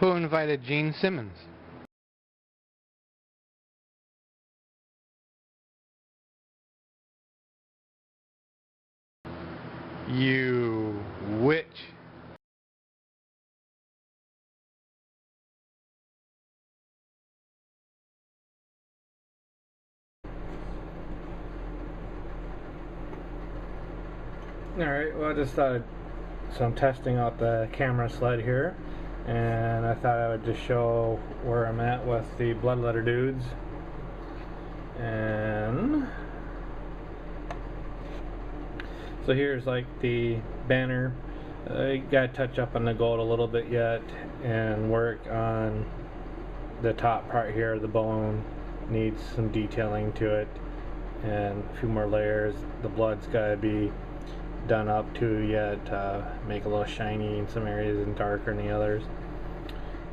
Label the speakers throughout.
Speaker 1: Who invited Gene Simmons? You witch.
Speaker 2: Alright, well I just thought, so I'm testing out the camera sled here, and I thought I would just show where I'm at with the Bloodletter dudes. And so here's like the banner. I gotta touch up on the gold a little bit yet and work on the top part here. The bone needs some detailing to it and a few more layers. The blood's gotta be done up to yet, make a little shiny in some areas and darker in the others.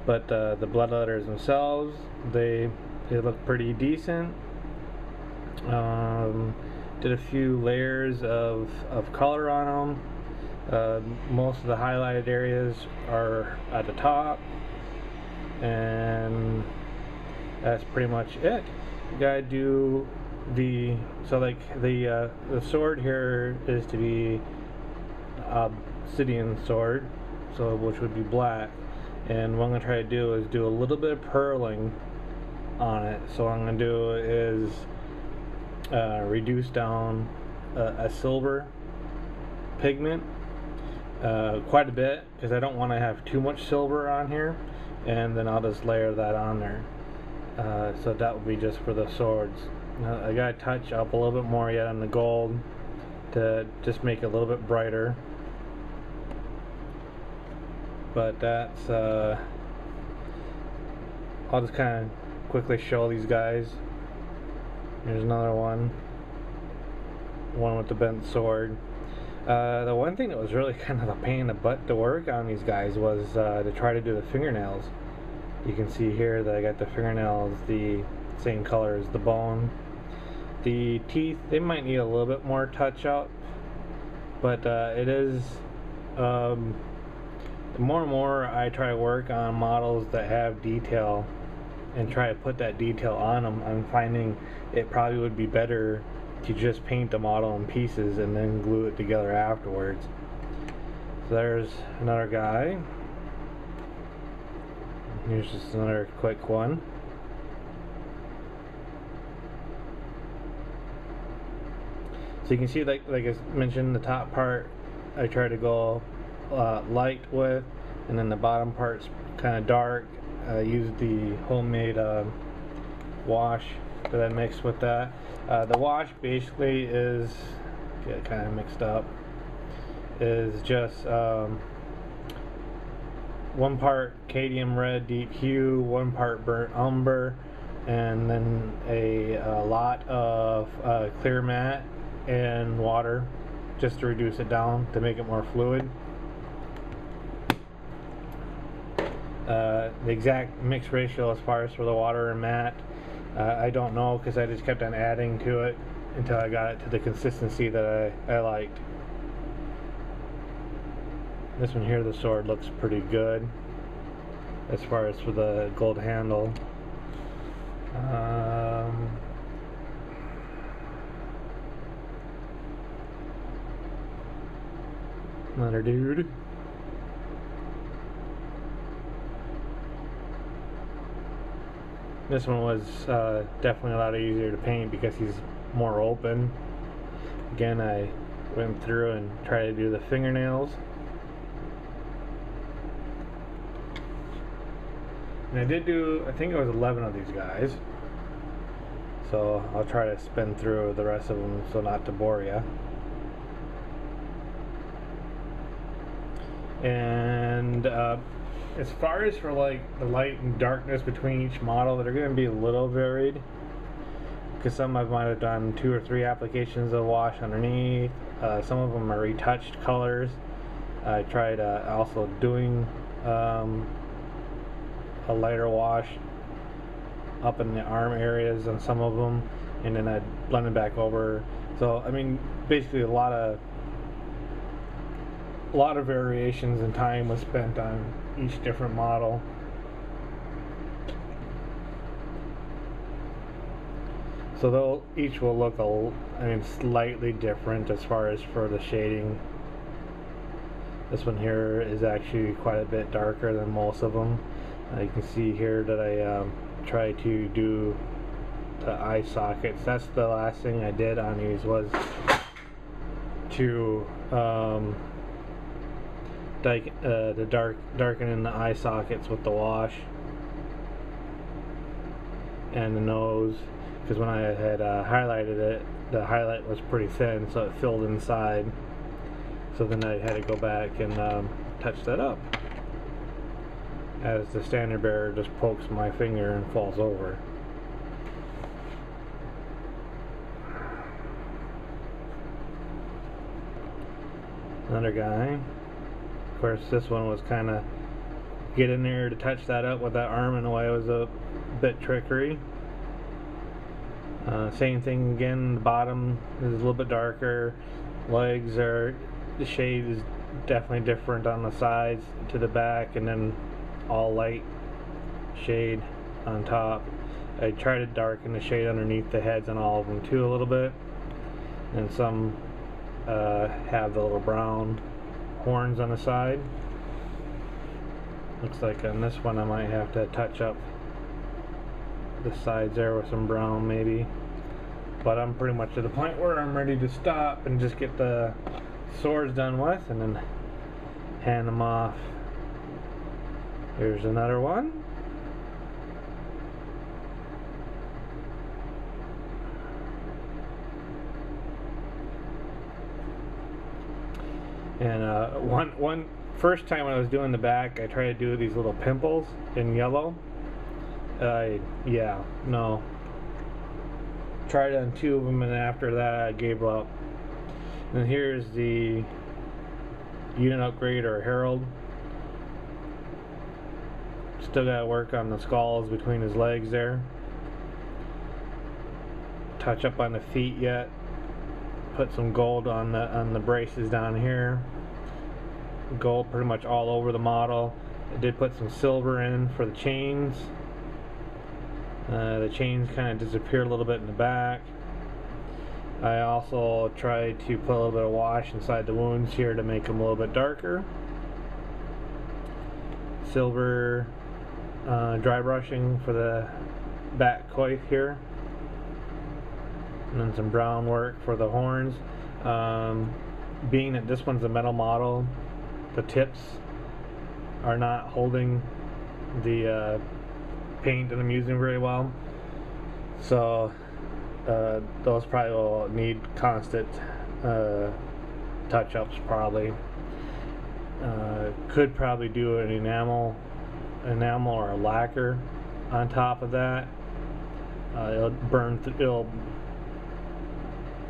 Speaker 2: But the Bloodletters themselves, they look pretty decent. Did a few layers of color on them. Most of the highlighted areas are at the top, and that's pretty much it. You gotta do the sword here is to be obsidian sword, so which would be black, and what I'm gonna try to do is do a little bit of purling on it. So what I'm gonna do is reduce down a silver pigment quite a bit, because I don't want to have too much silver on here, and then I'll just layer that on there. So that will be just for the swords. I gotta touch up a little bit more yet on the gold to just make it a little bit brighter. But that's I'll just kind of quickly show these guys. Here's another one with the bent sword. The one thing that was really kind of a pain in the butt to work on these guys was to try to do the fingernails. You can see here that I got the fingernails the same color as the bone. The teeth, they might need a little bit more touch up, but it is the more and more I try to work on models that have detail and try to put that detail on them, I'm finding it probably would be better to just paint the model in pieces and then glue it together afterwards. So there's another guy. Here's just another quick one. So you can see, like I mentioned, the top part I try to go light with, and then the bottom part's kind of dark. I use the homemade wash that I mixed with that. The wash basically is, get kind of mixed up, is just 1 part cadmium red deep hue, 1 part burnt umber, and then a lot of clear matte and water, just to reduce it down to make it more fluid. The exact mix ratio as far as for the water and matte, I don't know, because I just kept on adding to it until I got it to the consistency that I liked. This one here, the sword, looks pretty good as far as for the gold handle. Another dude. This one was definitely a lot easier to paint because he's more open. Again, I went through and tried to do the fingernails. And I did do, I think it was 11 of these guys. So I'll try to spin through the rest of them so not to bore you. And as far as for like the light and darkness between each model, they're going to be a little varied, because some I might have done 2 or 3 applications of wash underneath. Some of them are retouched colors. I tried also doing a lighter wash up in the arm areas on some of them, and then I blended back over. So I mean, basically a lot of variations and time was spent on each different model. So they'll each will look slightly different as far as for the shading. This one here is actually quite a bit darker than most of them. You can see here that I try to do the eye sockets. That's the last thing I did on these, was to darken in the eye sockets with the wash and the nose, because when I had highlighted it, the highlight was pretty thin, so it filled inside. So then I had to go back and touch that up, as the standard bearer just pokes my finger and falls over. Another guy. Of course, this one was kind of get in there to touch that up with that arm in a way. It was a bit trickery. Same thing again, the bottom is a little bit darker. Legs are, the shade is definitely different on the sides to the back, and then all light shade on top. I try to darken the shade underneath the heads on all of them too a little bit, and some have the little brown horns on the side. Looks like on this one I might have to touch up the sides there with some brown maybe, but I'm pretty much to the point where I'm ready to stop and just get the swords done with and then hand them off. Here's another one. And one first time when I was doing the back, I tried to do these little pimples in yellow. Yeah, no. Tried on 2 of them, and after that I gave up. And here's the unit upgrade or herald. Still gotta work on the skulls between his legs there. Touch up on the feet yet. Put some gold on the braces down here. Gold pretty much all over the model. I did put some silver in for the chains. The chains kind of disappear a little bit in the back. I also tried to put a little bit of wash inside the wounds here to make them a little bit darker. Silver dry brushing for the back coif here. And then some brown work for the horns. Being that this one's a metal model, the tips are not holding the paint that I'm using very well, so those probably will need constant touch-ups probably. Could probably do an enamel or a lacquer on top of that. It'll burn,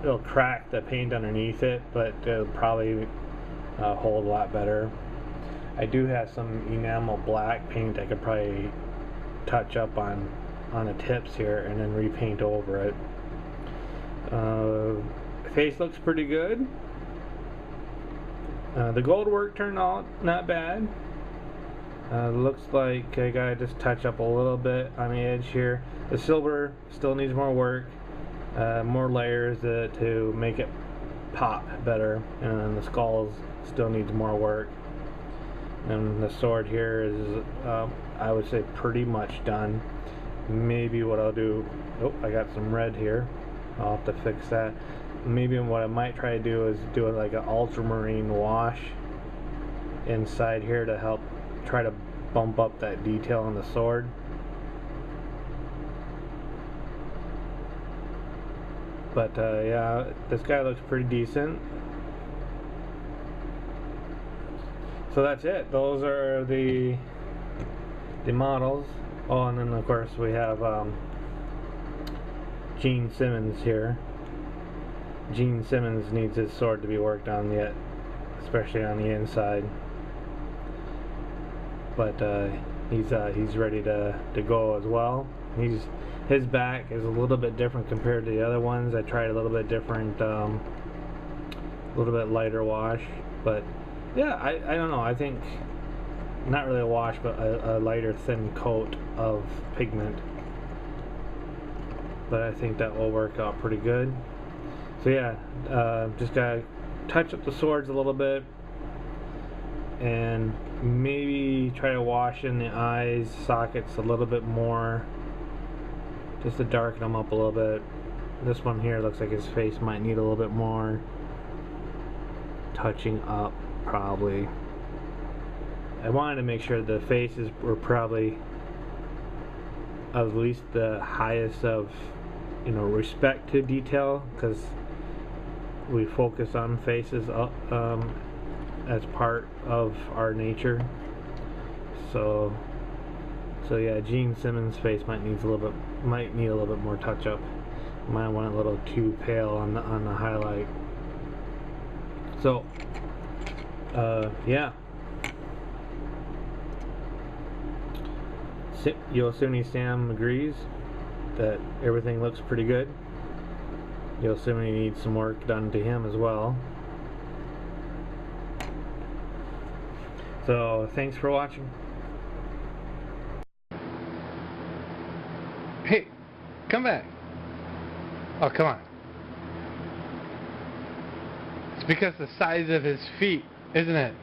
Speaker 2: it'll crack the paint underneath it, but it'll probably hold a lot better. I do have some enamel black paint I could probably touch up on the tips here and then repaint over it. Face looks pretty good. The gold work turned out not bad. Looks like I gotta just touch up a little bit on the edge here. The silver still needs more work, more layers to make it pop better, and then the skulls still needs more work. And the sword here is, I would say, pretty much done. Maybe what I'll do, oh, I got some red here. I'll have to fix that. Maybe what I might try to do is do like an ultramarine wash inside here to help try to bump up that detail on the sword. But yeah, this guy looks pretty decent. So that's it. Those are the models. Oh, and then of course we have Gene Simmons here. Gene Simmons needs his sword to be worked on yet, especially on the inside. But he's ready to go as well. His back is a little bit different compared to the other ones. I tried a little bit different, a little bit lighter wash, but yeah, I don't know. I think not really a wash, but a lighter, thin coat of pigment. but I think that will work out pretty good. So yeah, just gotta touch up the swords a little bit, and maybe try to wash in the eyes sockets a little bit more, just to darken them up a little bit. This one here looks like his face might need a little bit more touching up, probably. I wanted to make sure the faces were probably at least the highest of, you know, respect to detail, because we focus on faces as part of our nature. So yeah, Gene Simmons' face might need a little bit more touch up. Might want a little too pale on the highlight. So yeah. Yosemite Sam agrees that everything looks pretty good. Yosemite needs some work done to him as well. So thanks for watching.
Speaker 1: Hey, come back. Oh, come on. It's because the size of his feet, isn't it?